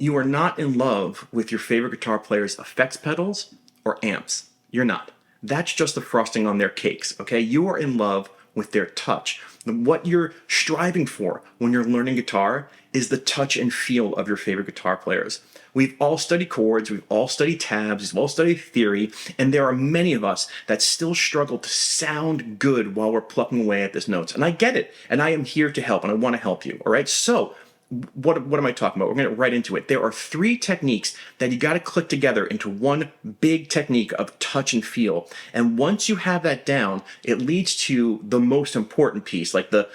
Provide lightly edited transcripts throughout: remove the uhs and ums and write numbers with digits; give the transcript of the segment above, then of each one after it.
You are not in love with your favorite guitar player's effects pedals or amps. You're not. That's just the frosting on their cakes, okay? You are in love with their touch. What you're striving for when you're learning guitar is the touch and feel of your favorite guitar players. We've all studied chords, we've all studied tabs, we've all studied theory, and there are many of us that still struggle to sound good while we're plucking away at these notes. And I get it, and I am here to help, and I want to help you, all right? So, what am I talking about? We're going to get right into it. There are 3 techniques that you got to click together into one big technique of touch and feel. And once you have that down, it leads to the most important piece, like the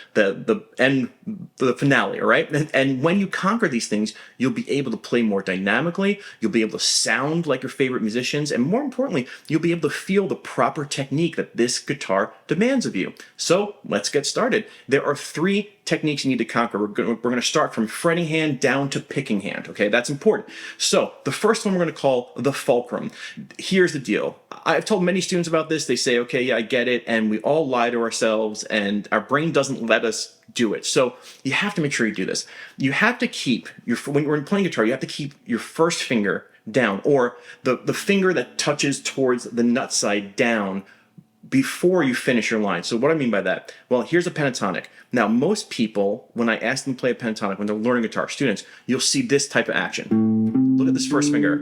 finale, all right? And when you conquer these things, you'll be able to play more dynamically, you'll be able to sound like your favorite musicians, and more importantly, you'll be able to feel the proper technique that this guitar demands of you. So let's get started. There are 3 techniques you need to conquer. We're going to start from fretting hand down to picking hand, okay? That's important. So the first one we're going to call the fulcrum. Here's the deal. I've told many students about this. They say, okay, yeah, I get it, and we all lie to ourselves, and our brain doesn't let us do it. So you have to make sure you do this. You have to keep, when you're playing guitar, you have to keep your first finger down, or the finger that touches towards the nut side down before you finish your line. So what I mean by that? Well, here's a pentatonic. Now, most people, when I ask them to play a pentatonic, when they're learning guitar, students, you'll see this type of action. Look at this first finger.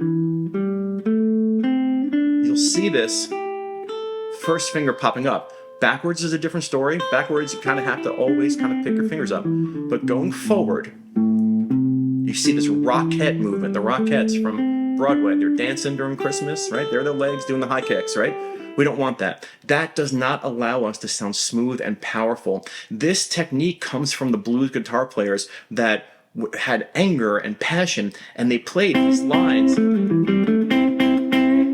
You'll see this first finger popping up. Backwards is a different story. Backwards, you kind of have to always kind of pick your fingers up. But going forward, you see this Rockette movement. The Rockettes from Broadway, they're dancing during Christmas, right? They're their legs doing the high kicks, right? We don't want that. That does not allow us to sound smooth and powerful. This technique comes from the blues guitar players that had anger and passion, and they played these lines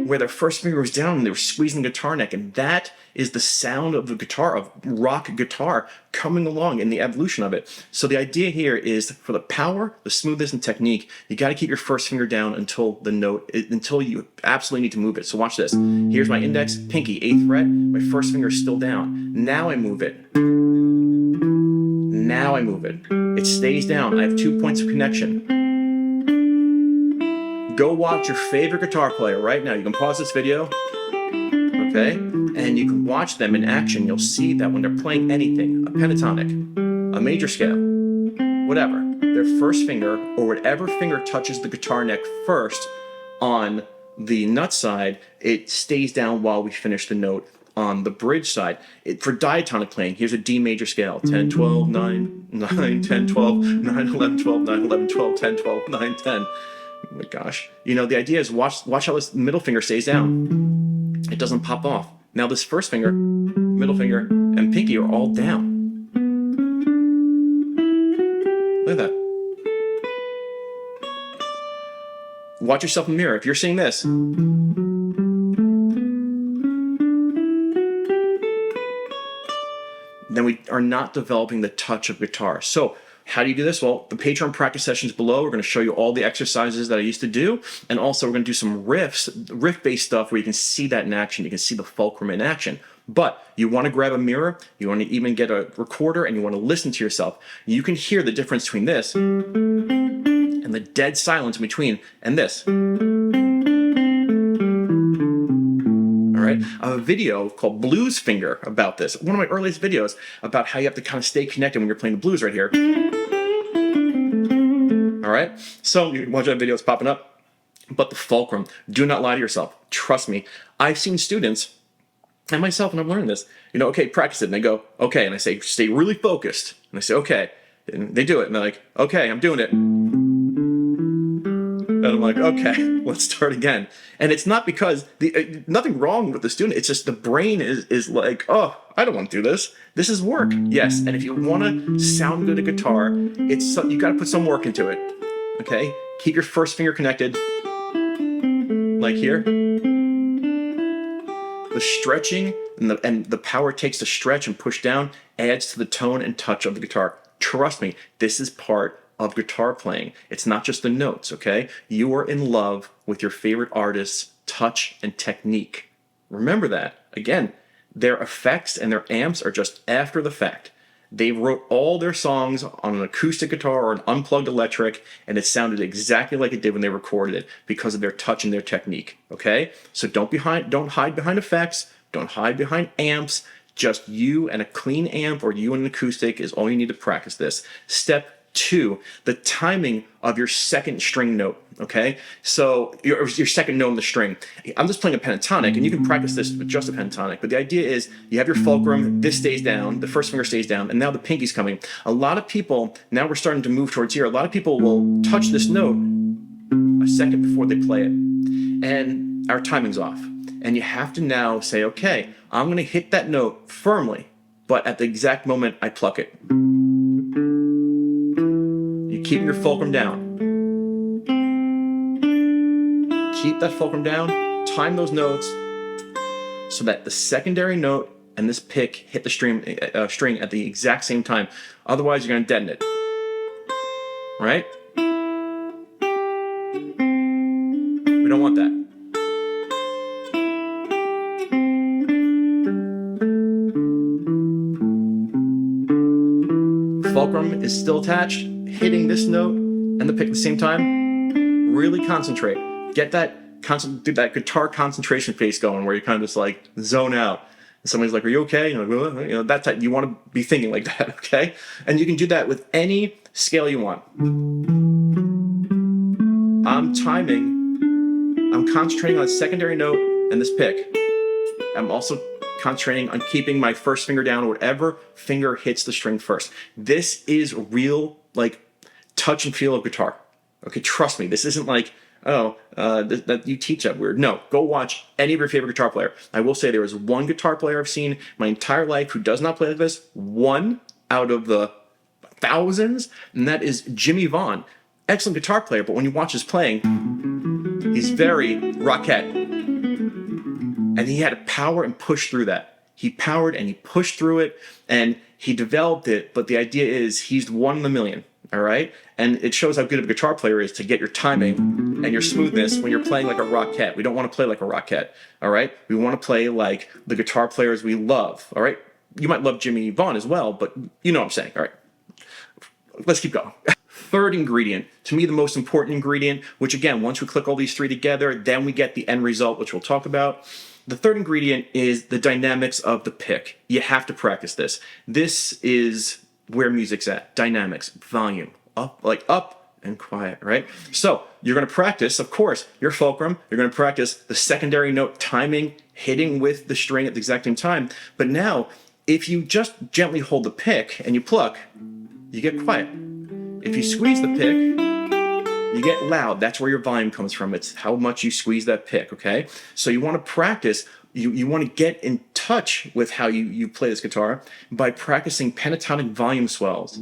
where their first finger was down and they were squeezing the guitar neck, and that is the sound of the guitar, of rock guitar, coming along in the evolution of it. So the idea here is, for the power, the smoothness, and technique, you got to keep your first finger down until the note, until you absolutely need to move it. So watch this. Here's my index, pinky, 8th fret. My first finger is still down. Now I move it. Now I move it. It stays down. I have 2 points of connection. Go watch your favorite guitar player right now. You can pause this video, okay? And you can watch them in action. You'll see that when they're playing anything, a pentatonic, a major scale, whatever, their first finger, or whatever finger touches the guitar neck first on the nut side, it stays down while we finish the note on the bridge side. For diatonic playing, here's a D major scale. 10, 12, 9, 9, 10, 12, 9, 11, 12, 9, 11, 12, 10, 12, 9, 10. Oh my gosh. You know, the idea is watch how this middle finger stays down. It doesn't pop off. Now this first finger, middle finger, and pinky are all down. Look at that. Watch yourself in the mirror. If you're seeing this, then we are not developing the touch of guitar. So how do you do this? Well, the Patreon practice sessions below, we're going to show you all the exercises that I used to do. And also we're going to do some riff-based stuff where you can see that in action. You can see the fulcrum in action. But you want to grab a mirror, you want to even get a recorder, and you want to listen to yourself. You can hear the difference between this and the dead silence in between and this. All right, I have a video called Blues Finger about this. One of my earliest videos about how you have to kind of stay connected when you're playing the blues right here. All right, so you can watch that video, it's popping up. But the fulcrum, do not lie to yourself. Trust me, I've seen students, and myself, and I'm learning this, you know, okay, practice it. And they go, okay. And I say, stay really focused. And I say, okay. And they do it. And they're like, okay, I'm doing it. And I'm like, okay, let's start again. And it's not because, nothing wrong with the student. It's just the brain is like, oh, I don't want to do this. This is work. Yes, and if you want to sound good at guitar, you got to put some work into it, okay? Keep your first finger connected, like here. The stretching and the power it takes to stretch and push down adds to the tone and touch of the guitar. Trust me, this is part of guitar playing. It's not just the notes, okay? You are in love with your favorite artist's touch and technique. Remember that. Again, their effects and their amps are just after the fact. They wrote all their songs on an acoustic guitar or an unplugged electric, and it sounded exactly like it did when they recorded it because of their touch and their technique, okay? So don't hide behind effects, don't hide behind amps. Just you and a clean amp or you and an acoustic is all you need to practice this. Step 2, the timing of your second string note, okay? So your second note in the string. I'm just playing a pentatonic, and you can practice this with just a pentatonic, but the idea is you have your fulcrum, this stays down, the first finger stays down, and now the pinky's coming. A lot of people, now we're starting to move towards here, a lot of people will touch this note a second before they play it, and our timing's off. And you have to now say, okay, I'm going to hit that note firmly, but at the exact moment I pluck it. You keep your fulcrum down. Keep that fulcrum down, time those notes so that the secondary note and this pick hit the string at the exact same time. Otherwise, you're going to deaden it. Right? We don't want that. Fulcrum is still attached, hitting this note and the pick at the same time. Really concentrate. Get that guitar concentration face going where you kind of just like zone out. And somebody's like, "Are you okay?" You're like, "Well," you know, that type. You want to be thinking like that, okay? And you can do that with any scale you want. I'm timing. I'm concentrating on a secondary note and this pick. I'm also concentrating on keeping my first finger down or whatever finger hits the string first. This is real, like, touch and feel of guitar. Okay, trust me. This isn't like, that you teach that weird. No, go watch any of your favorite guitar player. I will say there is one guitar player I've seen my entire life who does not play like this. One out of the thousands, and that is Jimmy Vaughn. Excellent guitar player, but when you watch his playing, he's very rockette. And he had to power and push through that. He powered and he pushed through it and he developed it, but the idea is he's one in a million, all right? And it shows how good of a guitar player is to get your timing and your smoothness when you're playing like a rockette. We don't want to play like a rockette, all right? We want to play like the guitar players we love, all right? You might love Jimmy Vaughn as well, but you know what I'm saying, all right? Let's keep going. Third ingredient, to me the most important ingredient, which again, once we click all these three together, then we get the end result, which we'll talk about. The third ingredient is the dynamics of the pick. You have to practice this. This is where music's at. Dynamics, volume, up and quiet, right? So you're going to practice, of course, your fulcrum. You're going to practice the secondary note timing, hitting with the string at the exact same time. But now, if you just gently hold the pick and you pluck, you get quiet. If you squeeze the pick, you get loud. That's where your volume comes from. It's how much you squeeze that pick, okay? So you want to practice, you want to get in touch with how you play this guitar by practicing pentatonic volume swells.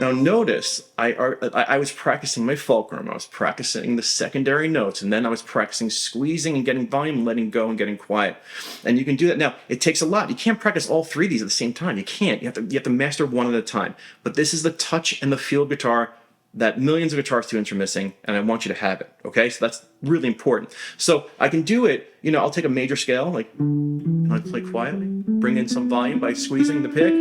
Now notice, I was practicing my fulcrum, I was practicing the secondary notes, and then I was practicing squeezing and getting volume, letting go and getting quiet. And you can do that. Now, it takes a lot. You can't practice all three of these at the same time. You can't. You have to master one at a time. But this is the touch and the feel of guitar that millions of guitar students are missing, and I want you to have it, okay? So that's really important. So I can do it, I'll take a major scale, like, I play quietly, bring in some volume by squeezing the pick.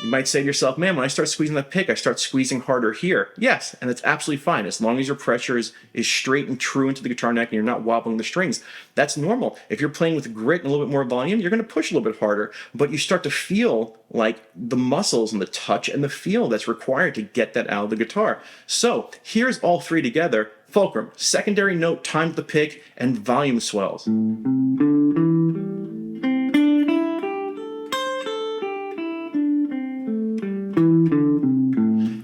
You might say to yourself, man, when I start squeezing that pick, I start squeezing harder here. Yes, and it's absolutely fine as long as your pressure is straight and true into the guitar neck and you're not wobbling the strings. That's normal. If you're playing with grit and a little bit more volume, you're going to push a little bit harder, but you start to feel like the muscles and the touch and the feel that's required to get that out of the guitar. So here's all three together: fulcrum, secondary note timed the pick, and volume swells.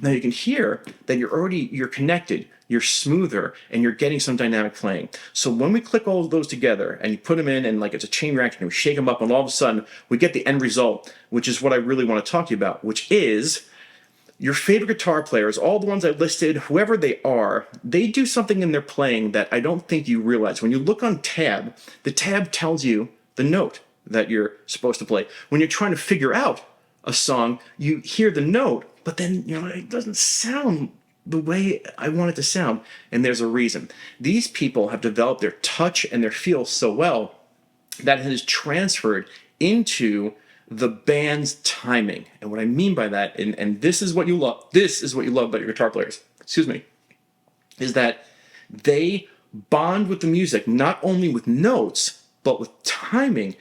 Now you can hear that you're connected, you're smoother, and you're getting some dynamic playing. So when we click all of those together and you put them in and like it's a chain reaction, and we shake them up, and all of a sudden we get the end result, which is what I really want to talk to you about, which is your favorite guitar players, all the ones I listed, whoever they are, they do something in their playing that I don't think you realize. When you look on tab, the tab tells you the note that you're supposed to play. When you're trying to figure out a song, you hear the note, but then, it doesn't sound the way I want it to sound. And there's a reason. These people have developed their touch and their feel so well that it has transferred into the band's timing. And what I mean by that, and this is what you love, about your guitar players, is that they bond with the music, not only with notes, but with timing.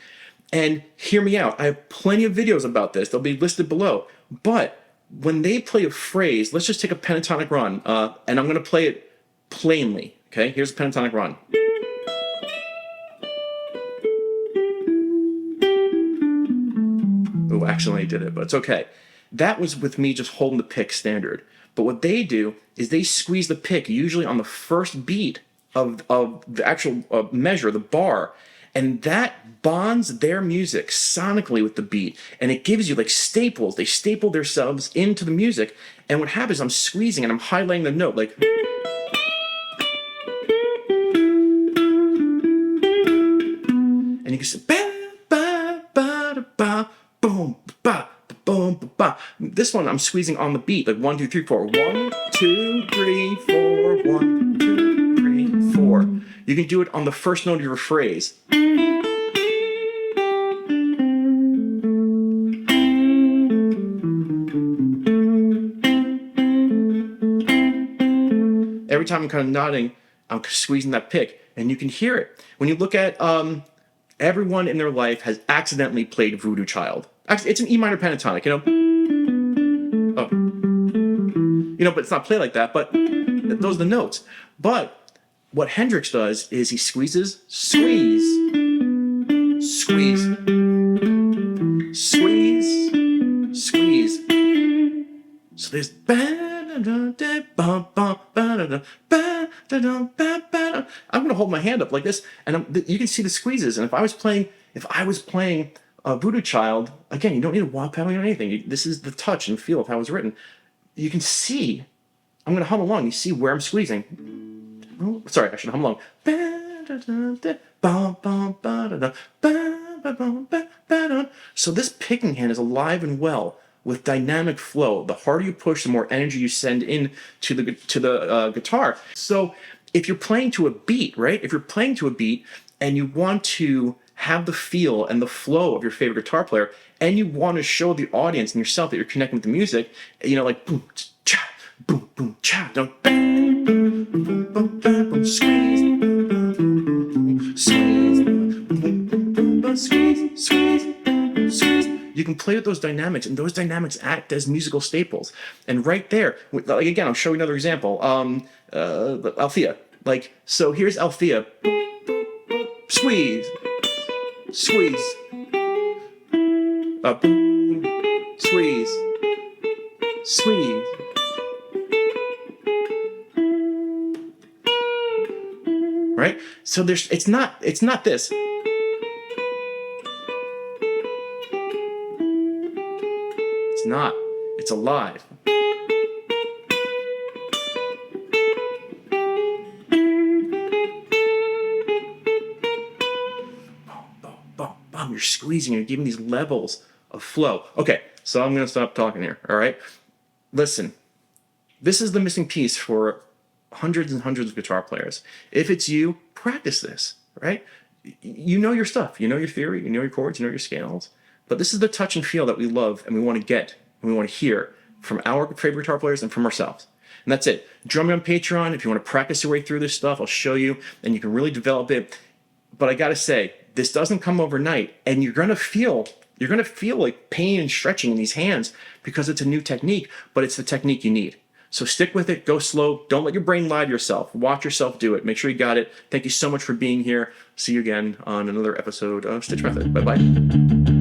And hear me out, I have plenty of videos about this. They'll be listed below. But when they play a phrase, let's just take a pentatonic run, and I'm going to play it plainly. Okay, here's a pentatonic run. Oh, accidentally did it, but it's okay. That was with me just holding the pick standard. But what they do is they squeeze the pick usually on the first beat of the actual measure, the bar, and that bonds their music sonically with the beat, and it gives you like staples. They staple themselves into the music, and what happens, I'm squeezing and I'm highlighting the note, like, and you can say, ba, ba, ba, da, ba, boom, ba, boom, ba, ba. This one I'm squeezing on the beat, like 1, 2, 3, 4. 1, 2, 3, 4. 1, 2, 3, 4. You can do it on the first note of your phrase. Every time I'm kind of nodding, I'm squeezing that pick, and you can hear it. When you look at everyone in their life has accidentally played Voodoo Child. It's an E minor pentatonic, but it's not played like that, but those are the notes. But what Hendrix does is he squeezes, squeeze, squeeze, squeeze, squeeze. So there's I'm going to hold my hand up like this, and you can see the squeezes. And if I was playing Voodoo Child, again, you don't need a wah pedal or anything. This is the touch and feel of how it's written. You can see. I'm going to hum along. You see where I'm squeezing. Oh, sorry, I should hum along. So this picking hand is alive and well with dynamic flow. The harder you push, the more energy you send in to the guitar. So if you're playing to a beat, right? If you're playing to a beat and you want to have the feel and the flow of your favorite guitar player, and you want to show the audience and yourself that you're connecting with the music, like boom, cha, boom, boom, cha, don't, boom, boom, boom, boom, squeeze, squeeze, squeeze, squeeze, squeeze. You can play with those dynamics, and those dynamics act as musical staples. And right there, like again, I'll show you another example. Althea. So here's Althea. Squeeze, squeeze, squeeze, squeeze. Right? So it's not this. It's not. It's alive. You're squeezing, you're giving these levels of flow. Okay, so I'm going to stop talking here, all right? Listen, this is the missing piece for hundreds and hundreds of guitar players. If it's you, practice this, right? You know your stuff, you know your theory, you know your chords, you know your scales, but this is the touch and feel that we love and we want to get and we want to hear from our favorite guitar players and from ourselves. And that's it. Join me on Patreon if you want to practice your way through this stuff. I'll show you, and you can really develop it. But I got to say, this doesn't come overnight, and you're going to feel like pain and stretching in these hands because it's a new technique, but it's the technique you need. So stick with it, go slow, don't let your brain lie to yourself. Watch yourself do it. Make sure you got it. Thank you so much for being here. See you again on another episode of StichMethod. Bye-bye.